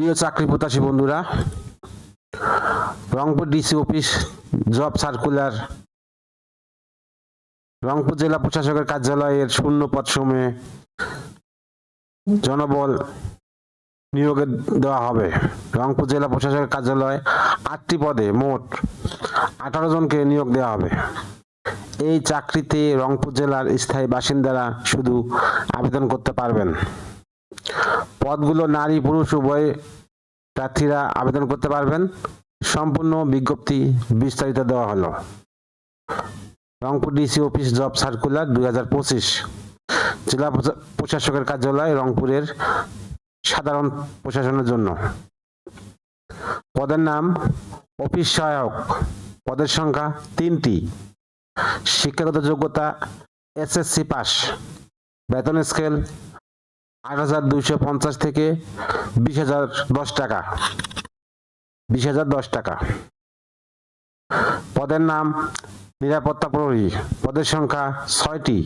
প্রিয় চাকরি প্রত্যাশী বন্ধুরা, Rangpur DC office job circular Rangpur জেলা প্রশাসকের কার্যালয়ের শূন্য পদসমূহে জনবল নিয়োগে দেওয়া হবে। রংপুর জেলা প্রশাসকের কার্যালয়ে 8টি পদে মোট 18 জনকে নিয়োগ দেওয়া হবে। এই চাকরিতে রংপুর জেলার স্থায়ী বাসিন্দারা শুধু আবেদন করতে পারবেন। পদগুলো নারী পুরুষ উভয় প্রার্থীরা আবেদন করতে পারবেন। সম্পূর্ণ বিজ্ঞপ্তি বিস্তারিত দেওয়া হলো। Rangpur DC office job circular 2025 জেলা প্রশাসকের কার্যালয় রংপুরের সাধারণ প্রশাসনের জন্য। পদের নাম অফিস সহায়ক, পদের সংখ্যা 3টি, শিক্ষাগত যোগ্যতা এসএসসি পাস, বেতন স্কেল 8,250 থেকে 20,010 টাকা। পদের নাম নিরাপত্তা প্রহরী, পদের সংখ্যা 6টি,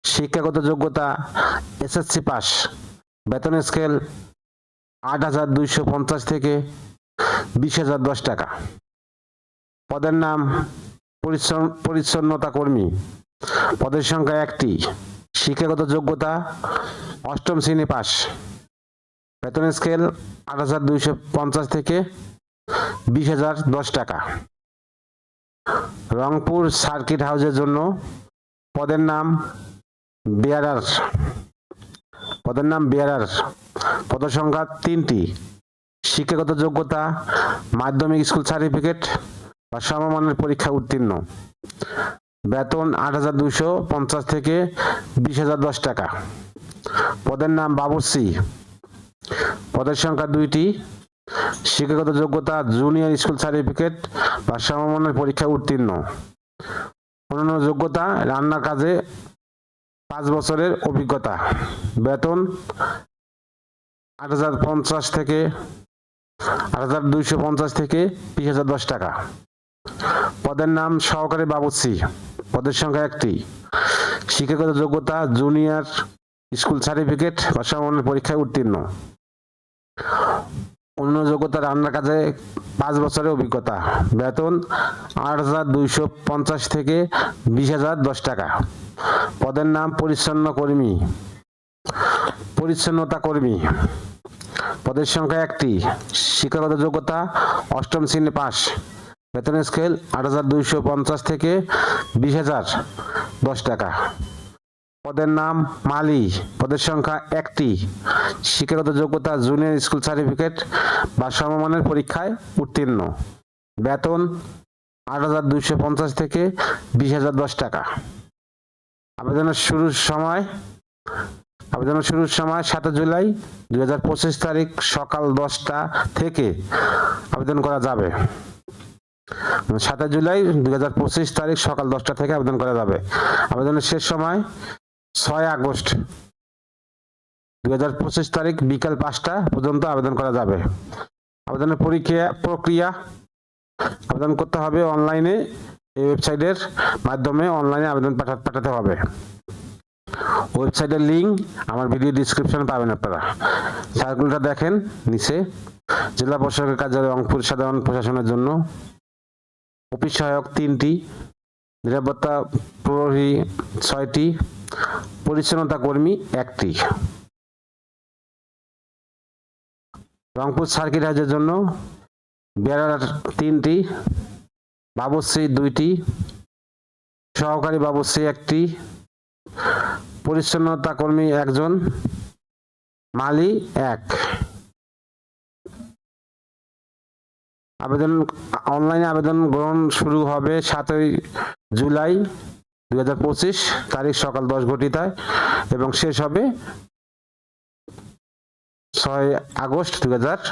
শিক্ষাগত যোগ্যতা এসএসসি পাস, বেতন স্কেল 8,250 থেকে 20,010 টাকা। পদের নাম পরিচ্ছন্নতা কর্মী, পদের সংখ্যা 1টি, শিক্ষাগত যোগ্যতা 8ম শ্রেণী পাস, বেতন স্কেল 8,250 থেকে 20,010 টাকা। রংপুর সার্কিট হাউসের জন্য পদের নাম বেয়ারার, পদের সংখ্যা 3টি, শিক্ষাগত যোগ্যতা মাধ্যমিক স্কুল সার্টিফিকেট বা সমমানের পরীক্ষা উত্তীর্ণ, বেতন 8,250 থেকে 20,010 টাকা। পদের নাম বাবুর্চি, পদের সংখ্যা 2টি, শিক্ষাগত যোগ্যতা জুনিয়র স্কুল সার্টিফিকেট বা সমমানের পরীক্ষা উত্তীর্ণ, অন্যান্য যোগ্যতা রান্নার কাজে 5 বছরের অভিজ্ঞতা, বেতন 8,250 থেকে 20,010 টাকা। পদের নাম সহকারী বাবুর্চি, পদের সংখ্যা 1টি, শিক্ষাগত যোগ্যতা জুনিয়র স্কুল সার্টিফিকেট বা সমমানের পরীক্ষায় উত্তীর্ণ, অন্য যোগ্যতা রান্নার কাজে 5 বছরের অভিজ্ঞতা, বেতন 8,250 থেকে 20,010 টাকা। পদের নাম পরিচ্ছন্নতা কর্মী, পদের সংখ্যা 1টি, শিক্ষাগত যোগ্যতা 8ম শ্রেণী পাস, বেতন স্কেল 8,250 থেকে 20,010 টাকা। পদের নাম মালি, পদের সংখ্যা 1টি, শিক্ষাগত যোগ্যতা জুনিয়র স্কুল সার্টিফিকেট বা সমমানের পরীক্ষায় উত্তীর্ণ, বেতন 8,250 থেকে 20,010 টাকা। আবেদনের শুরুর সময় 7 জুলাই 2025 তারিখ সকাল 10টা থেকে আবেদন করা যাবে। 7 জুলাই 2025 তারিখ সকাল 10টা থেকে আবেদন করা যাবে। আবেদনের শেষ সময় 6 আগস্ট 2025 তারিখ বিকাল 5টা পর্যন্ত আবেদন করা যাবে। আবেদনের প্রক্রিয়া আবেদন করতে হবে অনলাইনে, এই ওয়েবসাইটের মাধ্যমে অনলাইনে আবেদন পাঠাতে হবে। ওয়েবসাইটের লিংক আমার ভিডিও ডেসক্রিপশনে পাবেন আপনারা। সার্কুলারটা দেখেন নিচে। জেলা প্রশাসকের কার্যালয় রংপুর সাধারণ প্রশাসনের জন্য অফিস সহায়ক 3টি, নিরাপত্তা প্রহরী 6টি, পরিচ্ছন্নতা কর্মী 1টি। রংপুর সার্কিট হাউসের জন্য বেয়ারার 3টি, বাবুর্চি 2টি, সহকারী বাবুর্চি 1টি, পরিচ্ছন্নতা কর্মী 1 জন, মালি 1। অনলাইনে আবেদন গ্রহণ শুরু হবে 7 জুলাই 2025 তারিখ সকাল 10 ঘটিকায় এবং শেষ হবে 6 আগস্ট 2025।